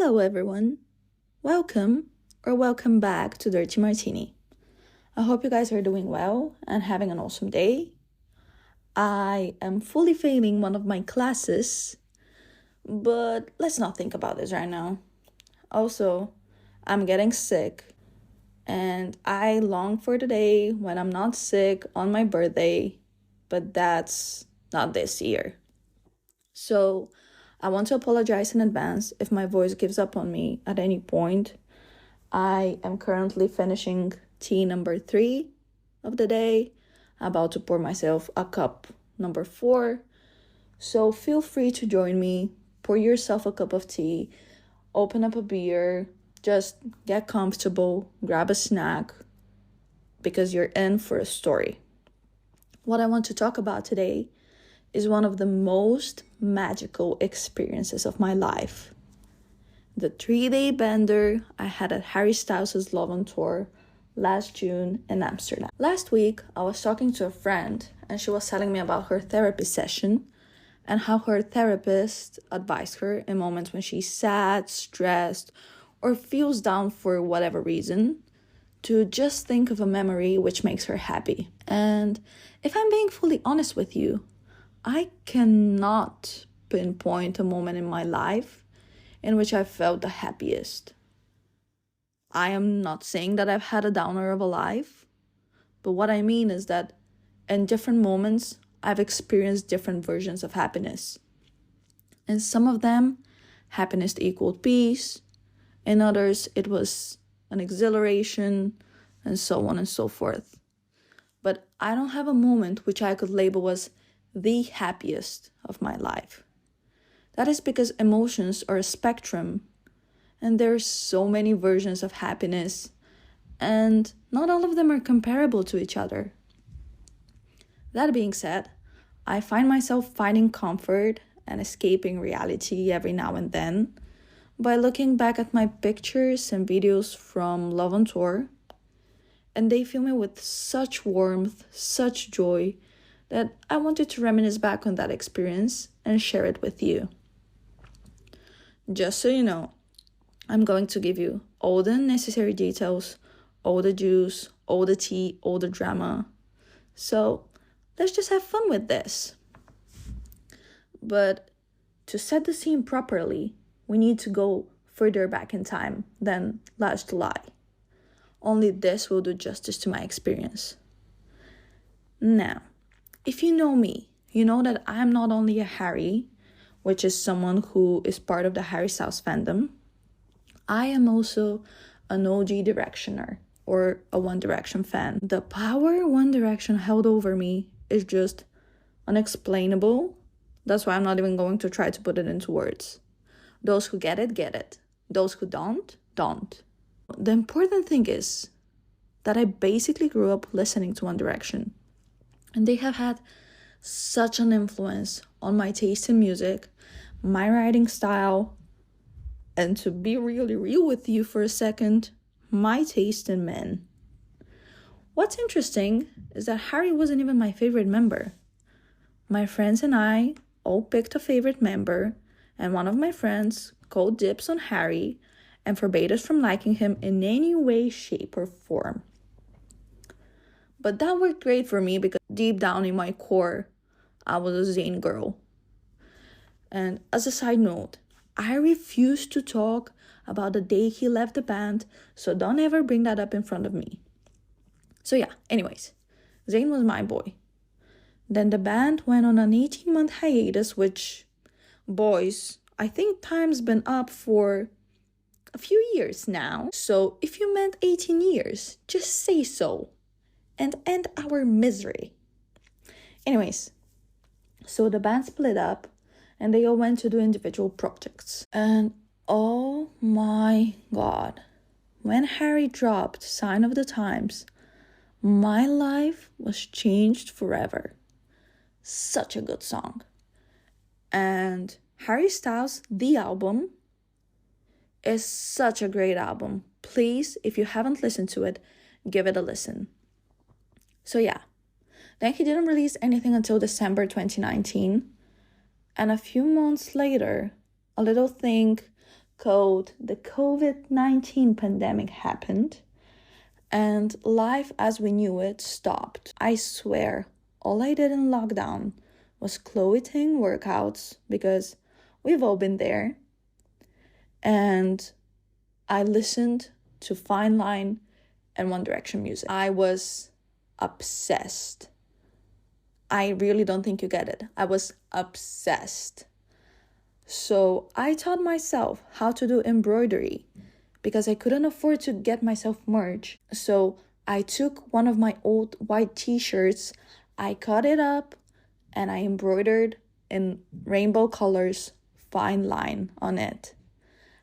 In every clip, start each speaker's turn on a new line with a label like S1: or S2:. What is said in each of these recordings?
S1: Hello, everyone. Welcome back to Dirty Martini. I hope you guys are doing well and having an awesome day. I am fully failing one of my classes, but let's not think about this right now. Also, I'm getting sick, and I long for the day when I'm not sick on my birthday, but that's not this year. So, I want to apologize in advance if my voice gives up on me at any point. I am currently finishing tea number 3 of the day, about to pour myself a cup number 4. So feel free to join me, pour yourself a cup of tea, open up a beer, just get comfortable, grab a snack, because you're in for a story. What I want to talk about today is one of the most magical experiences of my life. The 3-day bender I had at Harry Styles' Love on Tour last June in Amsterdam. Last week, I was talking to a friend and she was telling me about her therapy session and how her therapist advised her in moments when she's sad, stressed, or feels down for whatever reason to just think of a memory which makes her happy. And if I'm being fully honest with you, I cannot pinpoint a moment in my life in which I felt the happiest. I am not saying that I've had a downer of a life, but what I mean is that in different moments, I've experienced different versions of happiness. In some of them, happiness equaled peace. In others, it was an exhilaration, and so on and so forth. But I don't have a moment which I could label as the happiest of my life. That is because emotions are a spectrum, and there are so many versions of happiness, and not all of them are comparable to each other. That being said, I find myself finding comfort and escaping reality every now and then by looking back at my pictures and videos from Love on Tour, and they fill me with such warmth, such joy, that I wanted to reminisce back on that experience and share it with you. Just so you know, I'm going to give you all the necessary details, all the juice, all the tea, all the drama. So let's just have fun with this. But to set the scene properly, we need to go further back in time than last July. Only this will do justice to my experience. Now, if you know me, you know that I'm not only a Harry, which is someone who is part of the Harry Styles fandom, I am also an OG Directioner or a One Direction fan. The power One Direction held over me is just unexplainable. That's why I'm not even going to try to put it into words. Those who get it, get it. Those who don't, don't. The important thing is that I basically grew up listening to One Direction. And they have had such an influence on my taste in music, my writing style, and to be really real with you for a second, my taste in men. What's interesting is that Harry wasn't even my favorite member. My friends and I all picked a favorite member, and one of my friends called dibs on Harry and forbade us from liking him in any way, shape, or form. But that worked great for me because deep down in my core, I was a Zayn girl. And as a side note, I refuse to talk about the day he left the band, so don't ever bring that up in front of me. So yeah, anyways, Zayn was my boy. Then the band went on an 18-month hiatus, which, boys, I think time's been up for a few years now. So if you meant 18 years, just say so and end our misery. Anyways, so the band split up and they all went to do individual projects. And oh my God, when Harry dropped Sign of the Times, my life was changed forever. Such a good song. And Harry Styles, the album, is such a great album. Please, if you haven't listened to it, give it a listen. So yeah, then he didn't release anything until December 2019. And a few months later, a little thing called the COVID-19 pandemic happened, and life as we knew it stopped. I swear, all I did in lockdown was clothing workouts, because we've all been there, and I listened to Fine Line and One Direction music. I was obsessed. I really don't think you get it. I was obsessed. So I taught myself how to do embroidery because I couldn't afford to get myself merch. So I took one of my old white t-shirts, I cut it up, and I embroidered in rainbow colors Fine Line on it.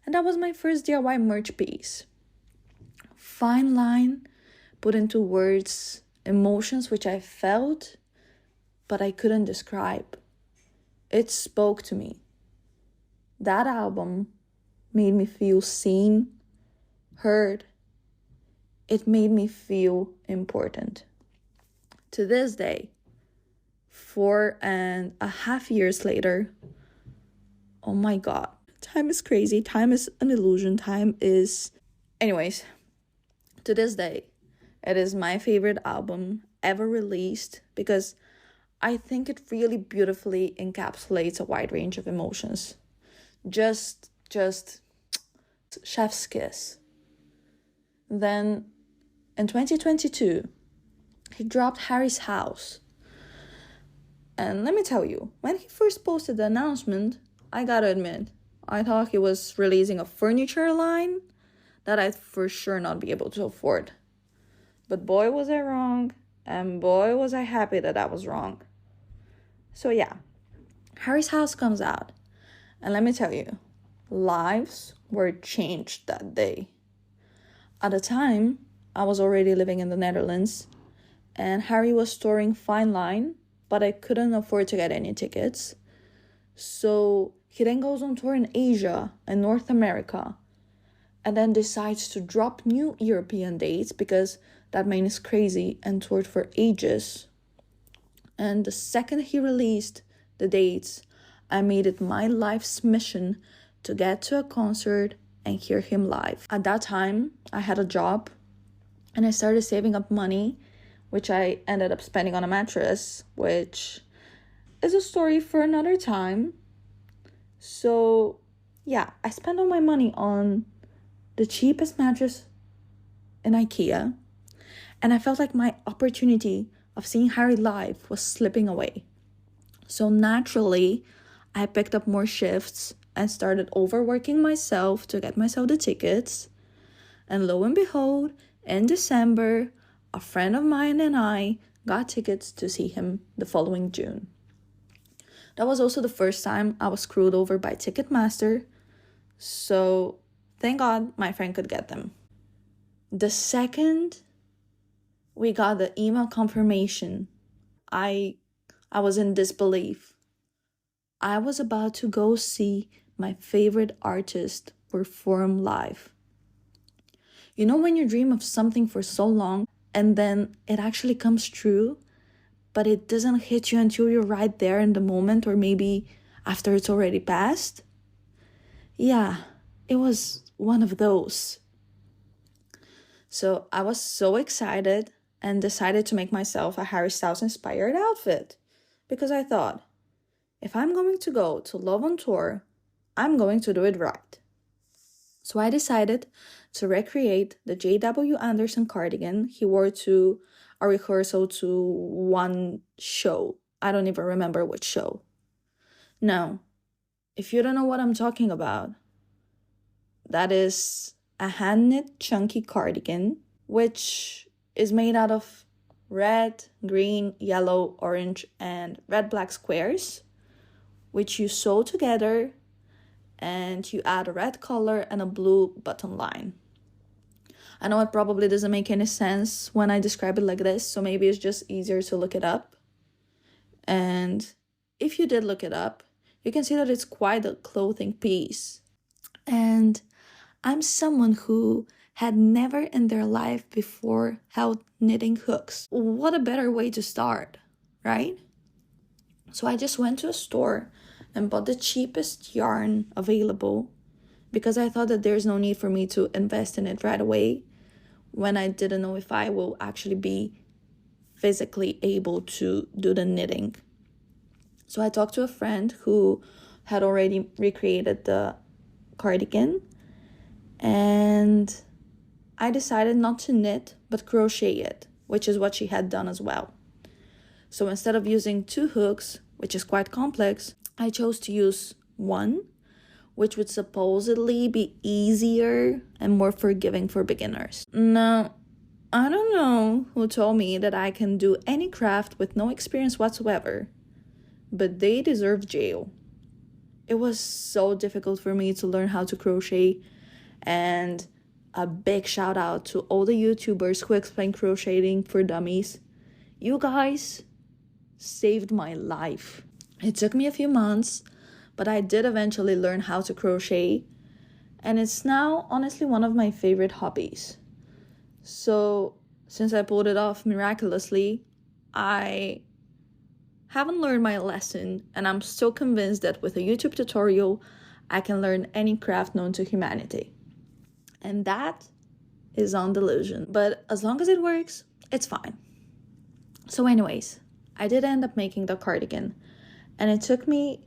S1: And that was my first DIY merch piece. Fine Line put into words emotions which I felt, but I couldn't describe. It spoke to me. That album made me feel seen, heard. It made me feel important. To this day, 4.5 years later, oh my God, time is crazy. Time is an illusion. Anyways, to this day, it is my favorite album ever released because I think it really beautifully encapsulates a wide range of emotions. Just chef's kiss. Then in 2022, he dropped Harry's House. And let me tell you, when he first posted the announcement, I gotta admit, I thought he was releasing a furniture line that I'd for sure not be able to afford. But boy was I wrong, and boy was I happy that I was wrong. So yeah, Harry's House comes out. And let me tell you, lives were changed that day. At the time, I was already living in the Netherlands, and Harry was touring Fine Line, but I couldn't afford to get any tickets. So he then goes on tour in Asia and North America, and then decides to drop new European dates because that man is crazy and toured for ages. And the second he released the dates, I made it my life's mission to get to a concert and hear him live. At that time, I had a job and I started saving up money, which I ended up spending on a mattress, which is a story for another time. So yeah, I spent all my money on the cheapest mattress in IKEA, and I felt like my opportunity of seeing Harry live was slipping away. So naturally, I picked up more shifts and started overworking myself to get myself the tickets. And lo and behold, in December, a friend of mine and I got tickets to see him the following June. That was also the first time I was screwed over by Ticketmaster, so thank God my friend could get them. The second we got the email confirmation, I was in disbelief. I was about to go see my favorite artist perform live. You know when you dream of something for so long and then it actually comes true, but it doesn't hit you until you're right there in the moment, or maybe after it's already passed? Yeah, it was one of those. So I was so excited and decided to make myself a Harry Styles inspired outfit, because I thought, if I'm going to go to Love on Tour, I'm going to do it right. So I decided to recreate the J.W. Anderson cardigan he wore to a rehearsal to one show. I don't even remember which show. Now, if you don't know what I'm talking about, that is a hand-knit chunky cardigan, which is made out of red, green, yellow, orange, and red-black squares, which you sew together, and you add a red collar and a blue button line. I know it probably doesn't make any sense when I describe it like this, so maybe it's just easier to look it up. And if you did look it up, you can see that it's quite a clothing piece. And I'm someone who had never in their life before held knitting hooks. What a better way to start, right? So I just went to a store and bought the cheapest yarn available, because I thought that there's no need for me to invest in it right away when I didn't know if I will actually be physically able to do the knitting. So I talked to a friend who had already recreated the cardigan, and I decided not to knit but crochet it, which is what she had done as well. So instead of using 2 hooks, which is quite complex, I chose to use 1, which would supposedly be easier and more forgiving for beginners. Now, I don't know who told me that I can do any craft with no experience whatsoever, but they deserve jail. It was so difficult for me to learn how to crochet, and a big shout out to all the YouTubers who explain crocheting for dummies. You guys saved my life. It took me a few months, but I did eventually learn how to crochet, and it's now honestly one of my favorite hobbies. So since I pulled it off miraculously, I haven't learned my lesson, and I'm still convinced that with a YouTube tutorial, I can learn any craft known to humanity. And that is on delusion. But as long as it works, it's fine. So anyways, I did end up making the cardigan, and it took me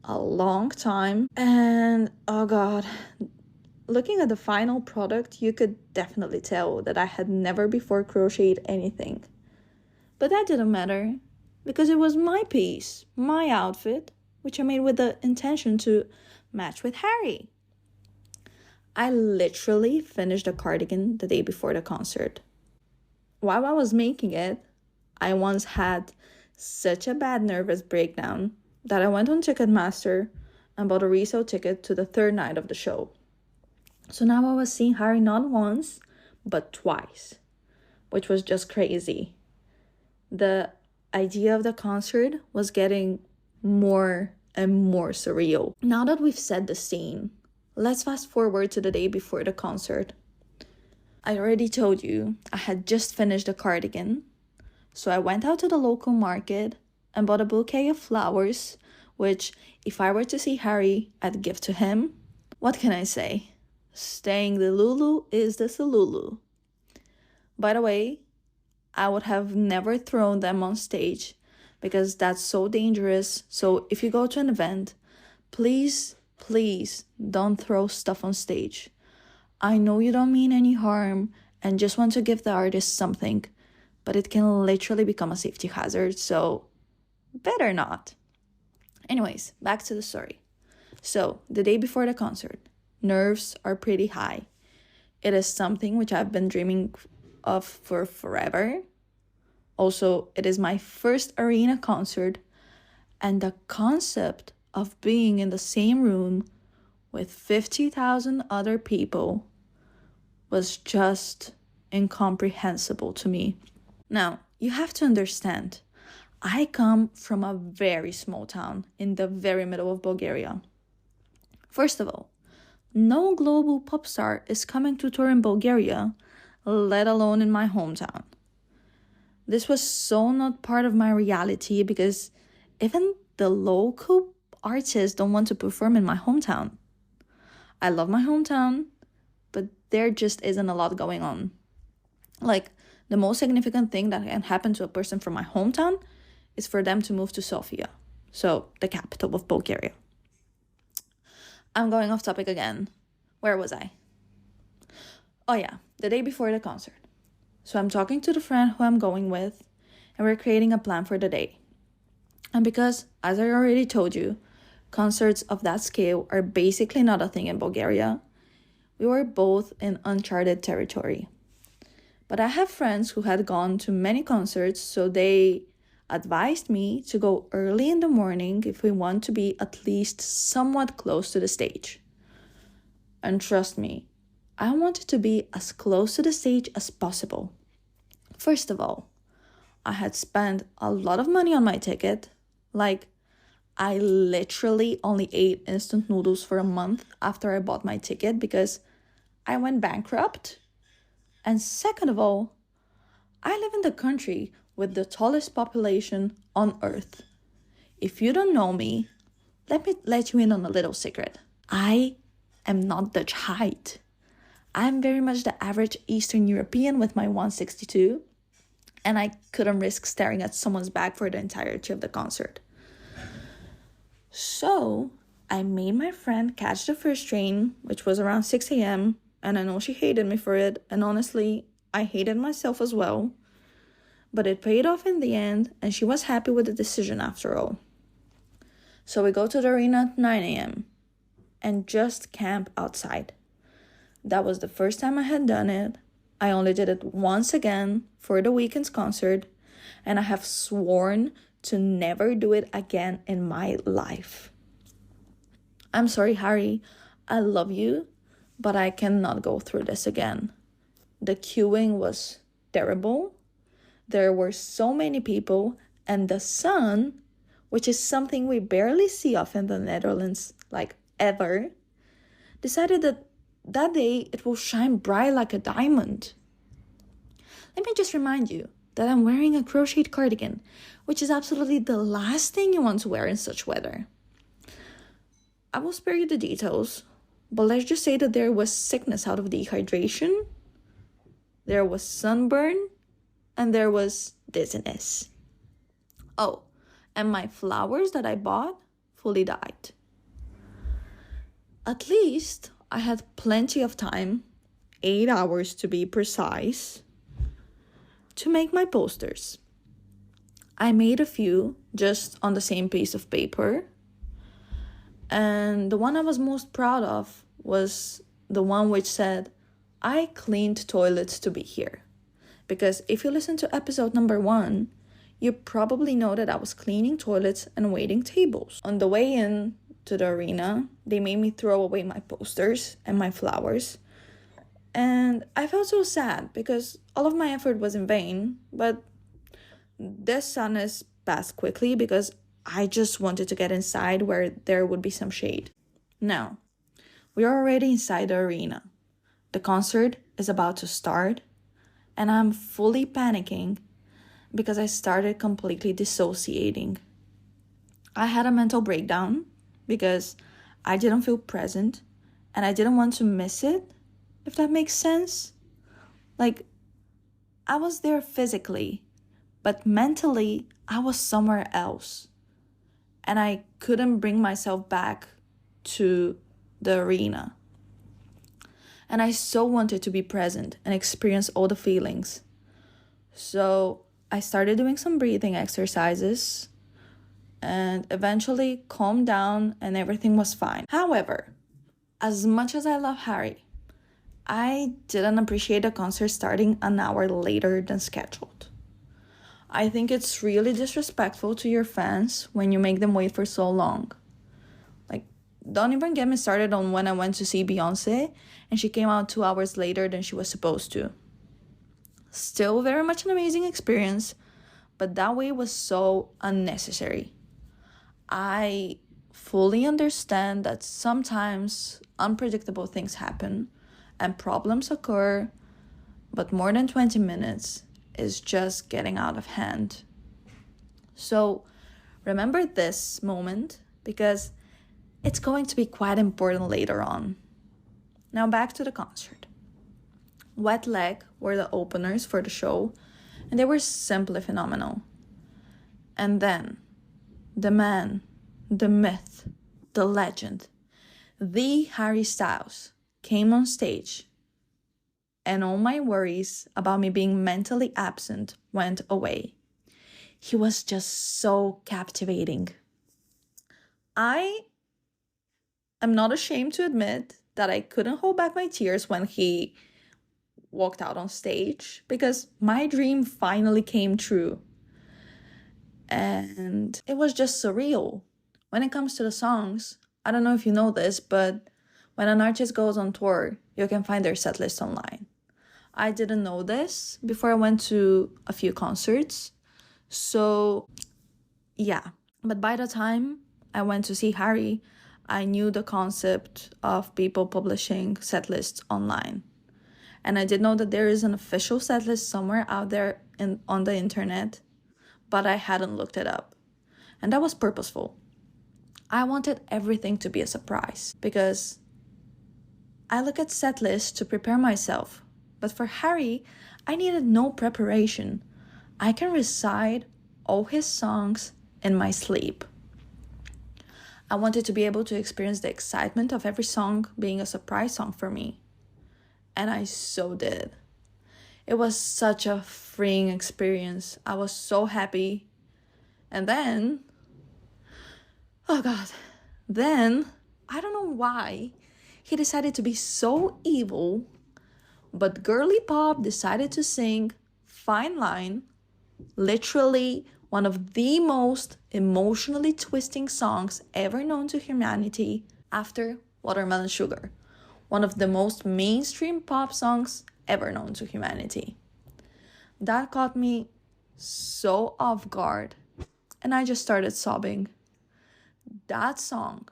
S1: a long time. And oh god, looking at the final product, you could definitely tell that I had never before crocheted anything. But that didn't matter, because it was my piece, my outfit, which I made with the intention to match with Harry. I literally finished the cardigan the day before the concert. While I was making it, I once had such a bad nervous breakdown that I went on Ticketmaster and bought a resale ticket to the 3rd night of the show. So now I was seeing Harry not once, but twice, which was just crazy. The idea of the concert was getting more and more surreal. Now that we've set the scene, let's fast forward to the day before the concert. I already told you I had just finished the cardigan, so I went out to the local market and bought a bouquet of flowers, which, if I were to see Harry, I'd give to him. What can I say? Staying the Lulu is the Salulu. By the way, I would have never thrown them on stage because that's so dangerous. So if you go to an event, please don't throw stuff on stage. I know you don't mean any harm and just want to give the artist something, but it can literally become a safety hazard, so better not. Anyways, back to the story. So the day before the concert, nerves are pretty high. It is something which I've been dreaming of for forever. Also, it is my first arena concert, and the concept of being in the same room with 50,000 other people was just incomprehensible to me. Now, you have to understand, I come from a very small town in the very middle of Bulgaria. First of all, no global pop star is coming to tour in Bulgaria, let alone in my hometown. This was so not part of my reality because even the local artists don't want to perform in my hometown. I love my hometown, but there just isn't a lot going on. Like, the most significant thing that can happen to a person from my hometown is for them to move to Sofia, so the capital of Bulgaria. I'm going off topic again. Where was I? Oh yeah, the day before the concert. So I'm talking to the friend who I'm going with, and we're creating a plan for the day. And because, as I already told you, concerts of that scale are basically not a thing in Bulgaria, we were both in uncharted territory. But I have friends who had gone to many concerts, so they advised me to go early in the morning if we want to be at least somewhat close to the stage. And trust me, I wanted to be as close to the stage as possible. First of all, I had spent a lot of money on my ticket. Like, I literally only ate instant noodles for a month after I bought my ticket because I went bankrupt. And second of all, I live in the country with the tallest population on Earth. If you don't know me, let me let you in on a little secret. I am not Dutch height. I'm very much the average Eastern European with my 162, and I couldn't risk staring at someone's back for the entirety of the concert. So I made my friend catch the first train, which was around 6 a.m., and I know she hated me for it, and honestly, I hated myself as well. But it paid off in the end, and she was happy with the decision after all. So we go to the arena at 9 a.m. and just camp outside. That was the first time I had done it. I only did it once again for the weekend's concert, and I have sworn to never do it again in my life. I'm sorry, Harry. I love you, but I cannot go through this again. The queuing was terrible. There were so many people, and the sun, which is something we barely see off in the Netherlands, like ever, decided that day it will shine bright like a diamond. Let me just remind you that I'm wearing a crocheted cardigan, which is absolutely the last thing you want to wear in such weather. I will spare you the details, but let's just say that there was sickness out of dehydration, there was sunburn, and there was dizziness. Oh, and my flowers that I bought fully died. At least I had plenty of time, 8 hours to be precise, to make my posters. I made a few just on the same piece of paper, and the one I was most proud of was the one which said, "I cleaned toilets to be here." Because if you listen to episode number 1, you probably know that I was cleaning toilets and waiting tables. On the way in to the arena, they made me throw away my posters and my flowers. And I felt so sad because all of my effort was in vain, but this sadness passed quickly because I just wanted to get inside where there would be some shade. Now, we are already inside the arena. The concert is about to start, and I'm fully panicking because I started completely dissociating. I had a mental breakdown because I didn't feel present and I didn't want to miss it, if that makes sense. Like, I was there physically, but mentally I was somewhere else. And I couldn't bring myself back to the arena. And I so wanted to be present and experience all the feelings. So I started doing some breathing exercises and eventually calmed down and everything was fine. However, as much as I love Harry, I didn't appreciate the concert starting an hour later than scheduled. I think it's really disrespectful to your fans when you make them wait for so long. Like, don't even get me started on when I went to see Beyonce and she came out 2 hours later than she was supposed to. Still very much an amazing experience, but that wait was so unnecessary. I fully understand that sometimes unpredictable things happen and problems occur, but more than 20 minutes is just getting out of hand. So remember this moment because it's going to be quite important later on. Now back to the concert. Wet Leg were the openers for the show, and they were simply phenomenal. And then, the man, the myth, the legend, the Harry Styles came on stage, and all my worries about me being mentally absent went away. He was just so captivating. I am not ashamed to admit that I couldn't hold back my tears when he walked out on stage because my dream finally came true. And it was just surreal. When it comes to the songs, I don't know if you know this, but when an artist goes on tour, you can find their setlist online. I didn't know this before I went to a few concerts. So, yeah. But by the time I went to see Harry, I knew the concept of people publishing setlists online. And I did know that there is an official setlist somewhere out there on the internet, but I hadn't looked it up. And that was purposeful. I wanted everything to be a surprise because I look at set lists to prepare myself, but for Harry, I needed no preparation. I can recite all his songs in my sleep. I wanted to be able to experience the excitement of every song being a surprise song for me. And I so did. It was such a freeing experience. I was so happy. And then, oh God, then, I don't know why, he decided to be so evil, but Girly Pop decided to sing Fine Line, literally one of the most emotionally twisting songs ever known to humanity, after Watermelon Sugar, one of the most mainstream pop songs ever known to humanity. That caught me so off guard, and I just started sobbing. That song,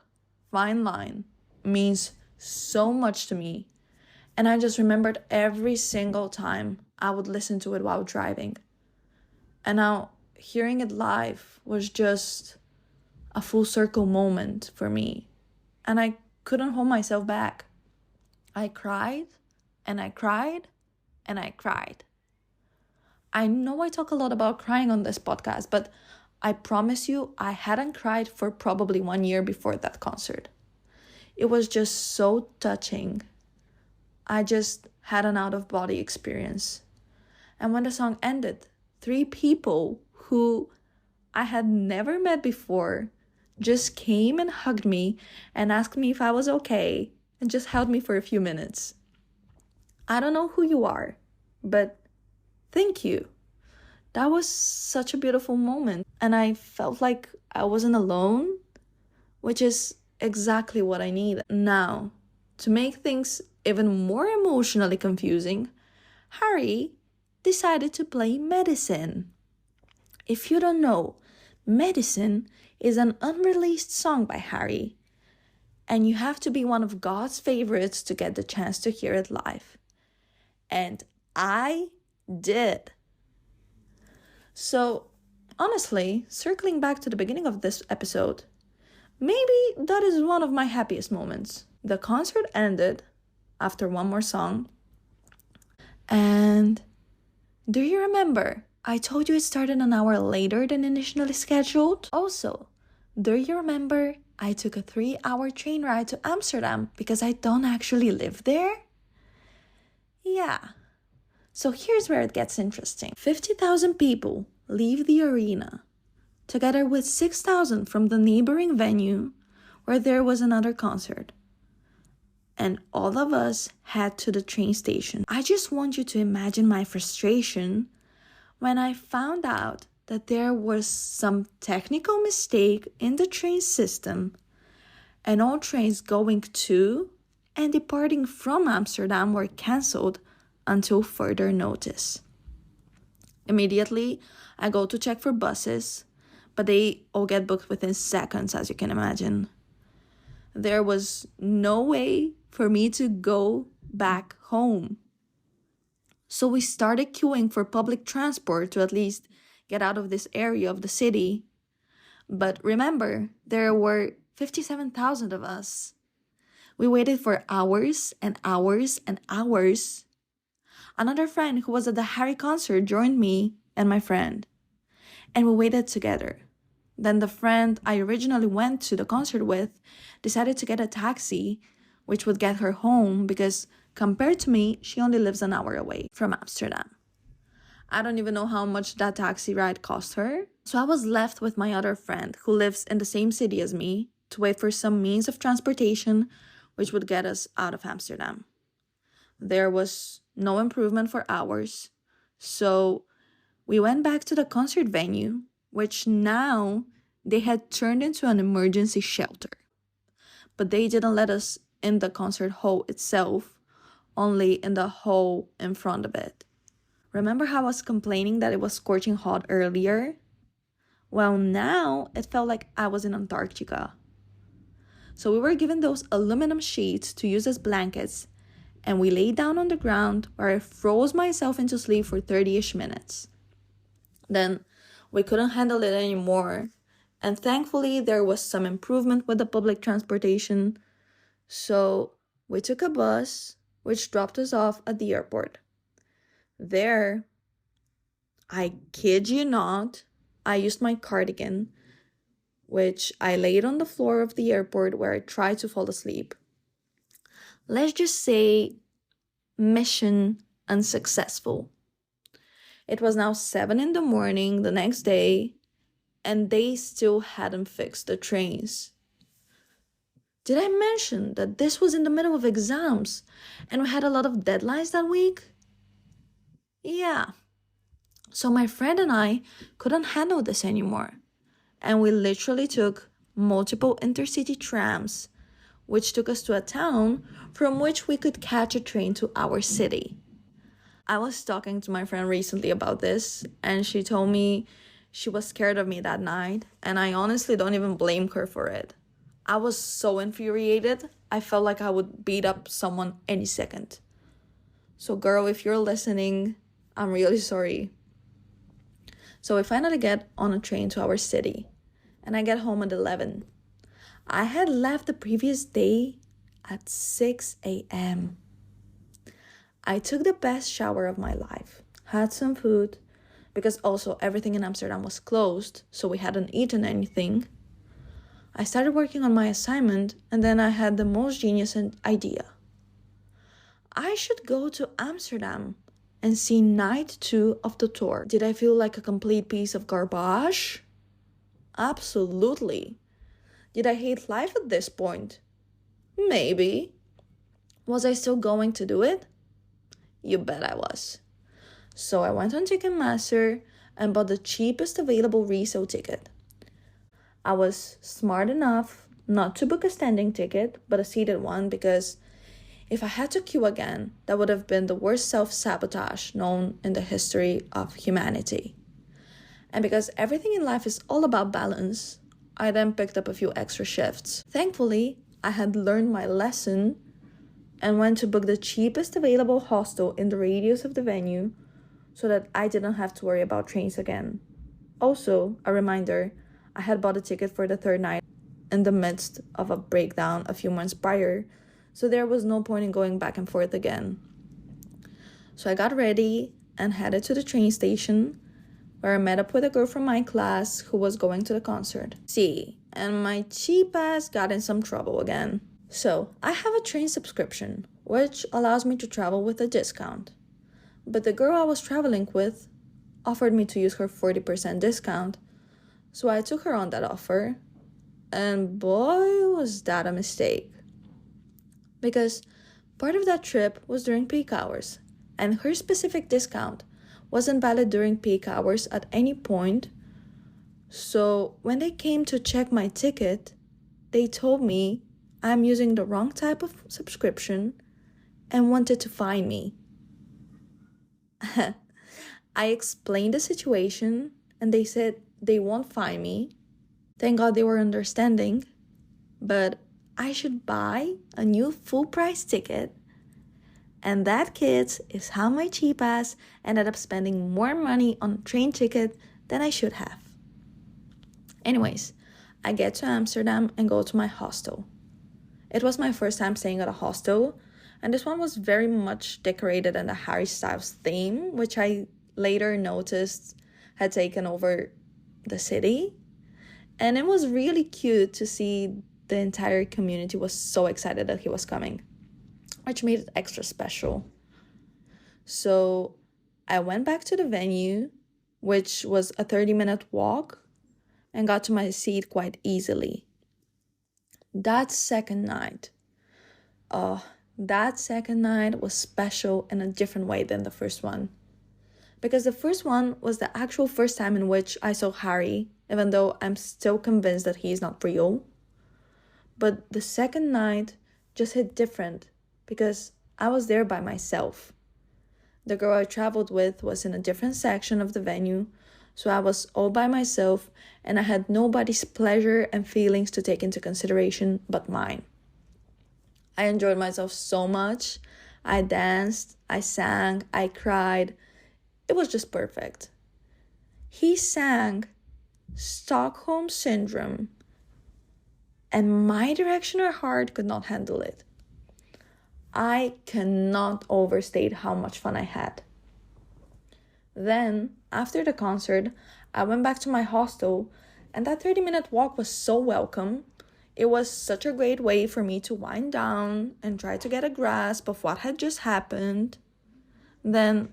S1: Fine Line, means so much to me, and I just remembered every single time I would listen to it while driving. And now hearing it live was just a full circle moment for me, and I couldn't hold myself back. I cried and I cried and I cried. I know I talk a lot about crying on this podcast, but I promise you I hadn't cried for probably 1 year before that concert. It was just so touching. I just had an out-of-body experience. And when the song ended, 3 people who I had never met before just came and hugged me and asked me if I was okay and just held me for a few minutes. I don't know who you are, but thank you. That was such a beautiful moment, and I felt like I wasn't alone, which is exactly what I need. Now, to make things even more emotionally confusing, Harry decided to play Medicine. If you don't know, Medicine is an unreleased song by Harry, and you have to be one of God's favorites to get the chance to hear it live. And I did. So, honestly, circling back to the beginning of this episode, maybe that is one of my happiest moments. The concert ended after one more song. And do you remember? I told you it started an hour later than initially scheduled. Also, do you remember I took a 3-hour train ride to Amsterdam because I don't actually live there? Yeah. So here's where it gets interesting. 50,000 people leave the arena, together with 6,000 from the neighboring venue where there was another concert. And all of us head to the train station. I just want you to imagine my frustration when I found out that there was some technical mistake in the train system and all trains going to and departing from Amsterdam were cancelled until further notice. Immediately, I go to check for buses, but they all get booked within seconds, as you can imagine. There was no way for me to go back home. So we started queuing for public transport to at least get out of this area of the city. But remember, there were 57,000 of us. We waited for hours and hours and hours. Another friend who was at the Harry concert joined me and my friend, and we waited together. Then the friend I originally went to the concert with decided to get a taxi, which would get her home because compared to me, she only lives an hour away from Amsterdam. I don't even know how much that taxi ride cost her. So I was left with my other friend who lives in the same city as me to wait for some means of transportation which would get us out of Amsterdam. There was no improvement for hours, so we went back to the concert venue, which now they had turned into an emergency shelter. But they didn't let us in the concert hall itself, only in the hall in front of it. Remember how I was complaining that it was scorching hot earlier? Well, now it felt like I was in Antarctica. So we were given those aluminum sheets to use as blankets, and we lay down on the ground where I froze myself into sleep for 30-ish minutes. Then we couldn't handle it anymore, and thankfully there was some improvement with the public transportation, so We took a bus, which dropped us off at the airport. There, I kid you not, I used my cardigan, which I laid on the floor of the airport where I tried to fall asleep. Let's just say mission unsuccessful. It was now 7 in the morning the next day, and they still hadn't fixed the trains. Did I mention that this was in the middle of exams and we had a lot of deadlines that week? Yeah. So my friend and I couldn't handle this anymore, and we literally took multiple intercity trams, which took us to a town from which we could catch a train to our city. I was talking to my friend recently about this, and she told me she was scared of me that night, and I honestly don't even blame her for it. I was so infuriated, I felt like I would beat up someone any second. So girl, if you're listening, I'm really sorry. So we finally get on a train to our city, and I get home at 11. I had left the previous day at 6 a.m. I took the best shower of my life, had some food, because also everything in Amsterdam was closed, so we hadn't eaten anything. I started working on my assignment, and then I had the most genius idea. I should go to Amsterdam and see night 2 of the tour. Did I feel like a complete piece of garbage? Absolutely. Did I hate life at this point? Maybe. Was I still going to do it? You bet I was. So I went on Ticketmaster and bought the cheapest available resale ticket. I was smart enough not to book a standing ticket, but a seated one, because if I had to queue again, that would have been the worst self-sabotage known in the history of humanity. And because everything in life is all about balance, I then picked up a few extra shifts. Thankfully, I had learned my lesson and went to book the cheapest available hostel in the radius of the venue so that I didn't have to worry about trains again. Also, a reminder, I had bought a ticket for the third night in the midst of a breakdown a few months prior, so there was no point in going back and forth again. So I got ready and headed to the train station, where I met up with a girl from my class who was going to the concert. See, and my cheap ass got in some trouble again. So I have a train subscription, which allows me to travel with a discount. But the girl I was traveling with offered me to use her 40% discount, so I took her on that offer, and boy, was that a mistake. Because part of that trip was during peak hours, and her specific discount wasn't valid during peak hours at any point. So when they came to check my ticket, they told me I'm using the wrong type of subscription and wanted to fine me. I explained the situation, and they said they won't fine me. Thank God they were understanding, but I should buy a new full price ticket. And that, kids, is how my cheap ass ended up spending more money on a train ticket than I should have. Anyways, I get to Amsterdam and go to my hostel. It was my first time staying at a hostel, and this one was very much decorated in the Harry Styles theme, which I later noticed had taken over the city. And it was really cute to see the entire community was so excited that he was coming, which made it extra special. So I went back to the venue, which was a 30-minute walk, and got to my seat quite easily. That second night was special in a different way than the first one. Because the first one was the actual first time in which I saw Harry, even though I'm still convinced that he's not real. But the second night just hit different because I was there by myself. The girl I traveled with was in a different section of the venue, so I was all by myself, and I had nobody's pleasure and feelings to take into consideration but mine. I enjoyed myself so much. I danced, I sang, I cried. It was just perfect. He sang Stockholm Syndrome, and my directioner heart could not handle it. I cannot overstate how much fun I had. Then, after the concert, I went back to my hostel, and that 30-minute walk was so welcome. It was such a great way for me to wind down and try to get a grasp of what had just happened. Then,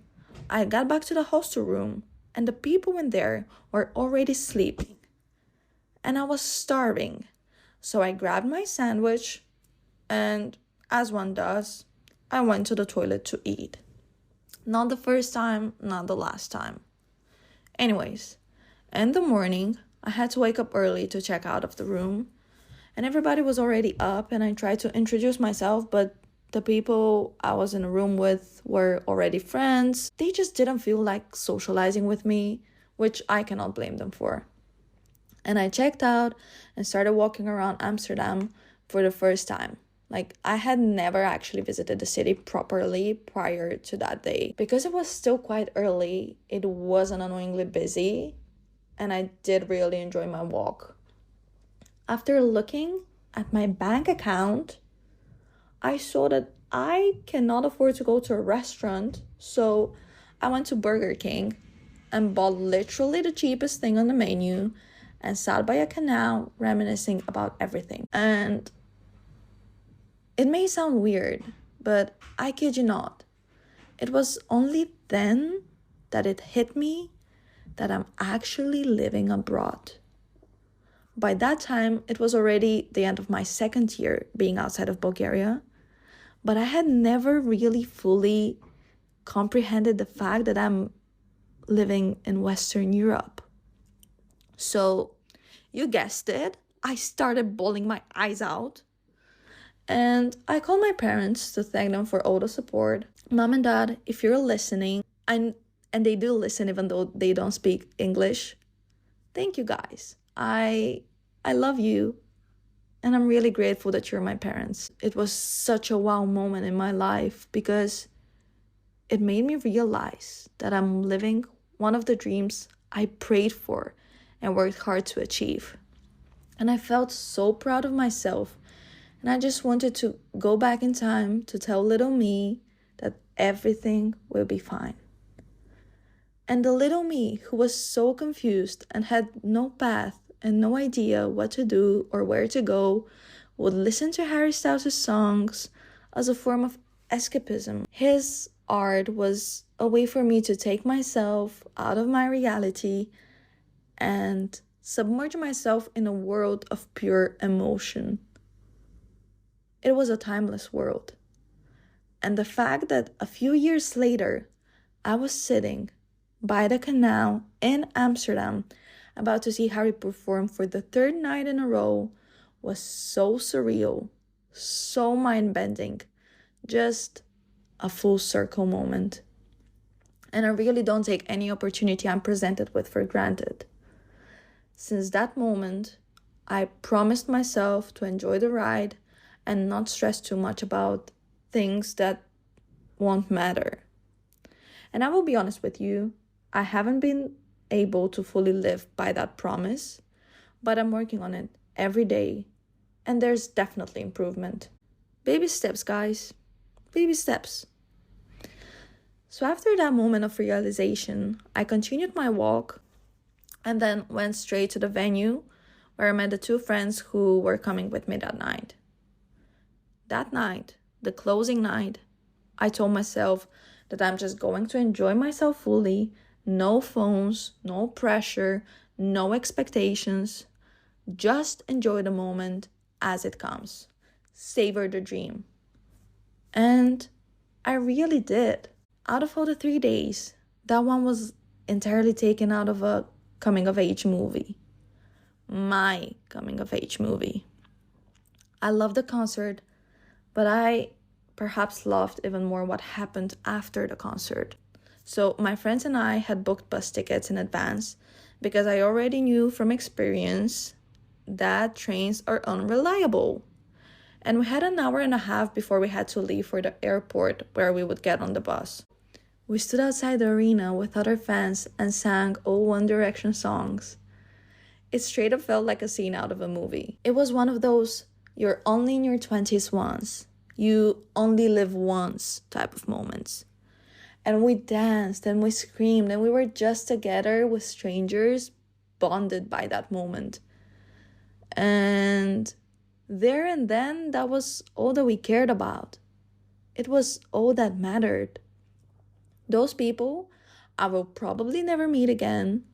S1: I got back to the hostel room, and the people in there were already sleeping. And I was starving. So I grabbed my sandwich, and as one does, I went to the toilet to eat. Not the first time, not the last time. Anyways, in the morning, I had to wake up early to check out of the room, and everybody was already up, and I tried to introduce myself, but the people I was in a room with were already friends. They just didn't feel like socializing with me, which I cannot blame them for. And I checked out and started walking around Amsterdam for the first time. Like, I had never actually visited the city properly prior to that day. Because it was still quite early, it wasn't annoyingly busy, and I did really enjoy my walk. After looking at my bank account, I saw that I cannot afford to go to a restaurant, so I went to Burger King and bought literally the cheapest thing on the menu and sat by a canal reminiscing about everything. And it may sound weird, but I kid you not. It was only then that it hit me that I'm actually living abroad. By that time, it was already the end of my second year being outside of Bulgaria, but I had never really fully comprehended the fact that I'm living in Western Europe. So, you guessed it, I started bawling my eyes out. And I called my parents to thank them for all the support. Mom and Dad, if you're listening, and they do listen even though they don't speak English, thank you guys. I love you, and I'm really grateful that you're my parents. It was such a wow moment in my life because it made me realize that I'm living one of the dreams I prayed for and worked hard to achieve. And I felt so proud of myself. And I just wanted to go back in time to tell little me that everything will be fine. And the little me who was so confused and had no path and no idea what to do or where to go would listen to Harry Styles' songs as a form of escapism. His art was a way for me to take myself out of my reality and submerge myself in a world of pure emotion. It was a timeless world. And the fact that a few years later, I was sitting by the canal in Amsterdam about to see Harry perform for the third night in a row was so surreal, so mind-bending, just a full circle moment. And I really don't take any opportunity I'm presented with for granted. Since that moment, I promised myself to enjoy the ride and not stress too much about things that won't matter. And I will be honest with you, I haven't been able to fully live by that promise, but I'm working on it every day, and there's definitely improvement. Baby steps, guys. Baby steps. So after that moment of realization, I continued my walk and then went straight to the venue where I met the two friends who were coming with me that night. That night, the closing night, I told myself that I'm just going to enjoy myself fully, no phones, no pressure, no expectations, just enjoy the moment as it comes, savor the dream. And I really did. Out of all the 3 days, that one was entirely taken out of a coming-of-age movie. My coming-of-age movie. I loved the concert, but I perhaps loved even more what happened after the concert. So my friends and I had booked bus tickets in advance because I already knew from experience that trains are unreliable. And we had an hour and a half before we had to leave for the airport where we would get on the bus. We stood outside the arena with other fans and sang all One Direction songs. It straight up felt like a scene out of a movie. It was one of those you're only in your 20s once. you only live once type of moments. And we danced and we screamed and we were just together with strangers, bonded by that moment. And there and then, that was all that we cared about. It was all that mattered. Those people I will probably never meet again,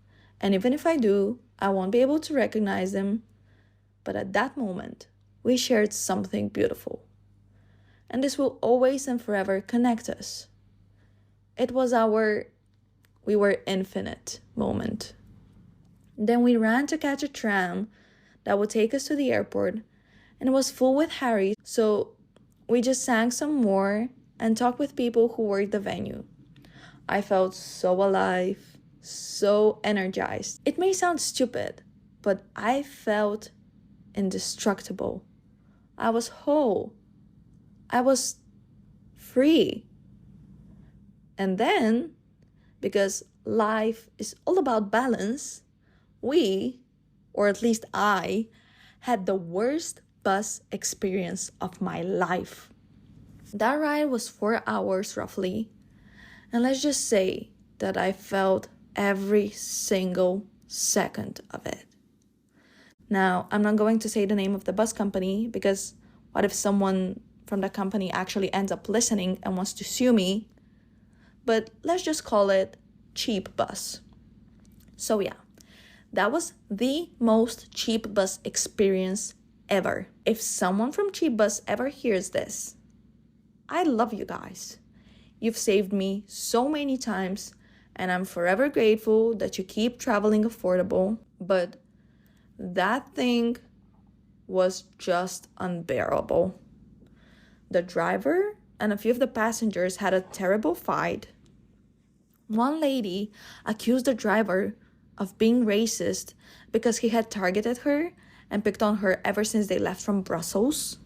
S1: and even if I do, I won't be able to recognize them. But at that moment, we shared something beautiful. And this will always and forever connect us. It was we were infinite moment. Then we ran to catch a tram that would take us to the airport, and it was full with Harry, so we just sang some more and talked with people who worked the venue. I felt so alive, so energized. It may sound stupid, but I felt indestructible. I was whole. I was free. And then, because life is all about balance, we, or at least I, had the worst bus experience of my life. That ride was 4 hours roughly, and let's just say that I felt every single second of it. Now, I'm not going to say the name of the bus company, because what if someone from the company actually ends up listening and wants to sue me? But let's just call it cheap bus. So yeah, that was the most cheap bus experience ever. If someone from cheap bus ever hears this, I love you guys. You've saved me so many times, and I'm forever grateful that you keep traveling affordable. But that thing was just unbearable. The driver and a few of the passengers had a terrible fight. One lady accused the driver of being racist because he had targeted her and picked on her ever since they left from Brussels.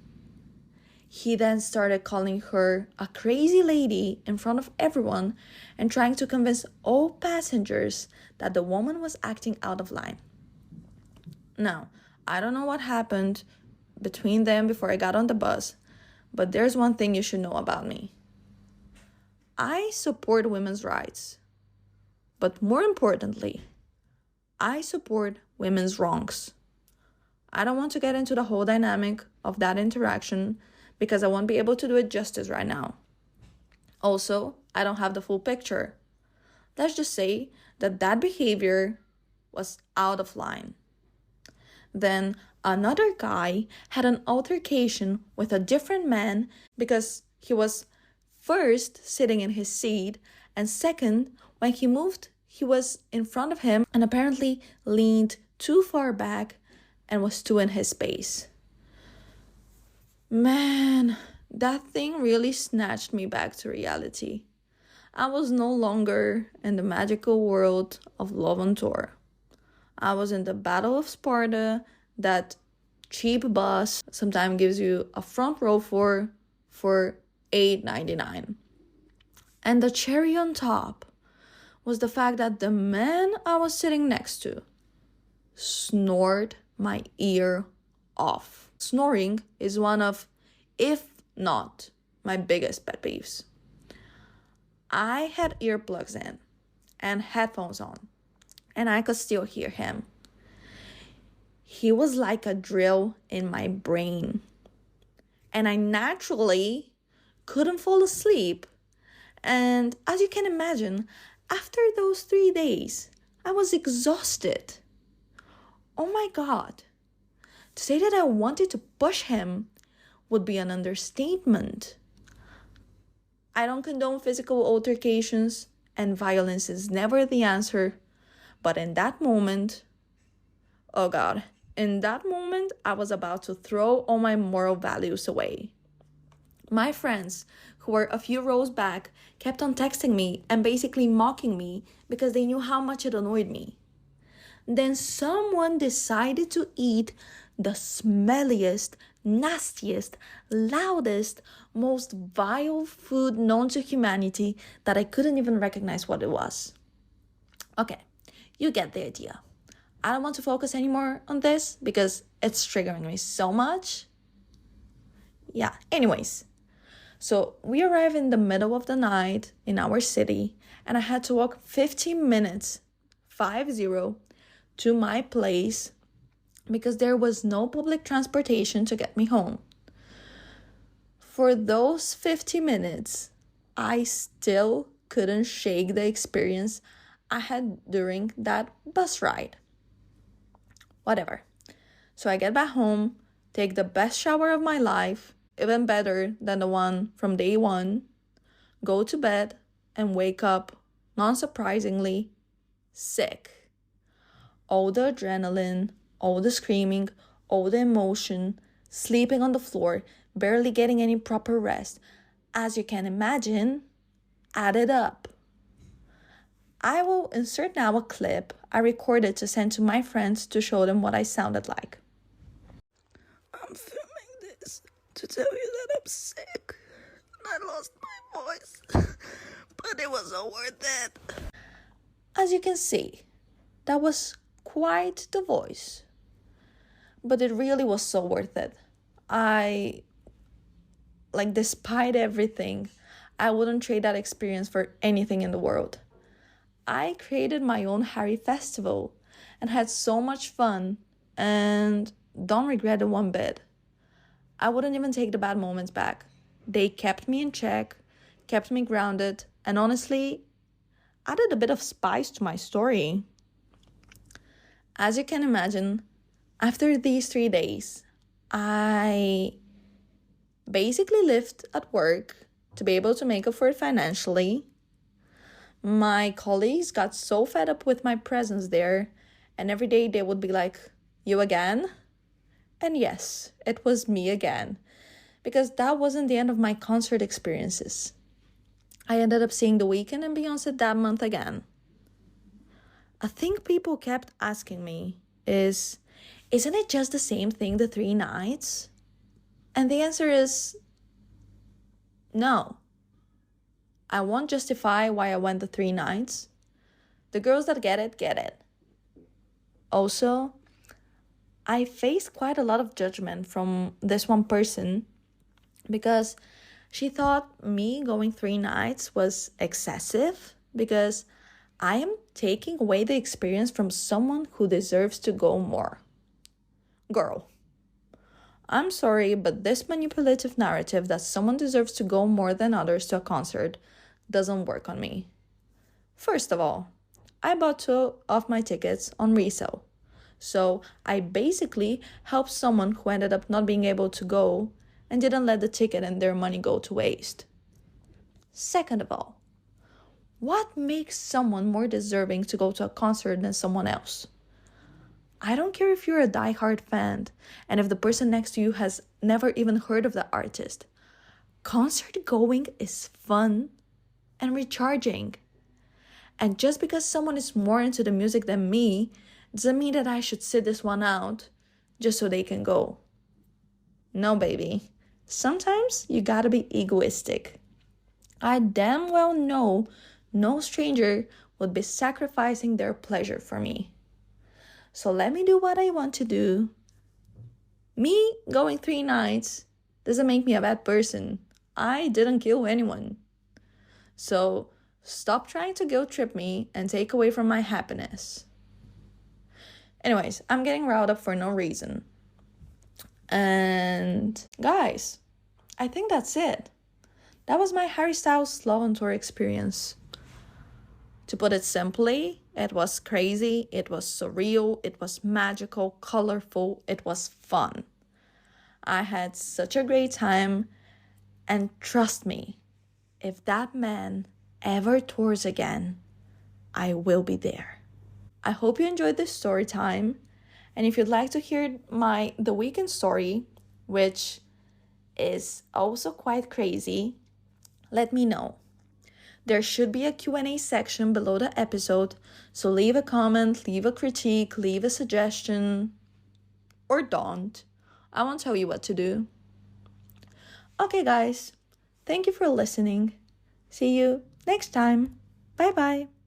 S1: He then started calling her a crazy lady in front of everyone and trying to convince all passengers that the woman was acting out of line. Now, I don't know what happened between them before I got on the bus, but there's one thing you should know about me. I support women's rights, but more importantly, I support women's wrongs. I don't want to get into the whole dynamic of that interaction because I won't be able to do it justice right now. Also, I don't have the full picture. Let's just say that behavior was out of line. Then another guy had an altercation with a different man because he was first sitting in his seat, and second, when he moved, he was in front of him and apparently leaned too far back and was too in his space. Man, that thing really snatched me back to reality. I was no longer in the magical world of Love on Tour. I was in the Battle of Sparta that cheap bus sometimes gives you a front row for $8.99. And the cherry on top was the fact that the man I was sitting next to snored my ear off. Snoring is one of, if not my biggest pet peeves. I had earplugs in and headphones on, and I could still hear him. He was like a drill in my brain, and I naturally couldn't fall asleep. And as you can imagine, after those 3 days, I was exhausted. Oh my God. To say that I wanted to push him would be an understatement. I don't condone physical altercations, and violence is never the answer. But in that moment, oh God, in that moment, I was about to throw all my moral values away. My friends, who were a few rows back, kept on texting me and basically mocking me because they knew how much it annoyed me. Then someone decided to eat the smelliest, nastiest, loudest, most vile food known to humanity that I couldn't even recognize what it was. Okay, you get the idea. I don't want to focus anymore on this because it's triggering me so much. Yeah, anyways, So we arrived in the middle of the night in our city, and I had to walk 15 minutes, 50, to my place because there was no public transportation to get me home. For those 50 minutes, I still couldn't shake the experience I had during that bus ride. Whatever. So I get back home, take the best shower of my life, even better than the one from day one, go to bed, and wake up, non-surprisingly, sick. All the adrenaline, all the screaming, all the emotion, sleeping on the floor, barely getting any proper rest, as you can imagine, added up. I will insert now a clip I recorded to send to my friends to show them what I sounded like. I'm filming this to tell you that I'm sick and I lost my voice, but it was all worth it. As you can see, that was quite the voice, but it really was so worth it. Despite everything, I wouldn't trade that experience for anything in the world. I created my own Harry festival and had so much fun and don't regret it one bit. I wouldn't even take the bad moments back. They kept me in check, kept me grounded, and honestly, added a bit of spice to my story. As you can imagine, after these 3 days, I basically lived at work to be able to make up for it financially. My colleagues got so fed up with my presence there, and every day they would be like, "You again?" And yes, it was me again, because that wasn't the end of my concert experiences. I ended up seeing The Weeknd and Beyoncé that month again. A thing people kept asking me is, isn't it just the same thing the 3 nights? And the answer is no. I won't justify why I went the 3 nights. The girls that get it, get it. Also, I faced quite a lot of judgment from this one person because she thought me going 3 nights was excessive because I am taking away the experience from someone who deserves to go more. Girl, I'm sorry, but this manipulative narrative that someone deserves to go more than others to a concert doesn't work on me. First of all, I bought 2 of my tickets on resale. So I basically helped someone who ended up not being able to go and didn't let the ticket and their money go to waste. Second of all, what makes someone more deserving to go to a concert than someone else? I don't care if you're a diehard fan and if the person next to you has never even heard of the artist. Concert going is fun and recharging. And just because someone is more into the music than me doesn't mean that I should sit this one out just so they can go. No, baby. Sometimes you gotta be egoistic. I damn well know no stranger would be sacrificing their pleasure for me. So let me do what I want to do. Me going 3 nights doesn't make me a bad person. I didn't kill anyone. So stop trying to guilt trip me and take away from my happiness. Anyways, I'm getting riled up for no reason. And guys, I think that's it. That was my Harry Styles Love on Tour experience. To put it simply, it was crazy, it was surreal, it was magical, colorful, it was fun. I had such a great time, and trust me, if that man ever tours again, I will be there. I hope you enjoyed this story time, and if you'd like to hear my The Weeknd story, which is also quite crazy, let me know. There should be a Q&A section below the episode, so leave a comment, leave a critique, leave a suggestion, or don't. I won't tell you what to do. Okay, guys, thank you for listening. See you next time. Bye-bye.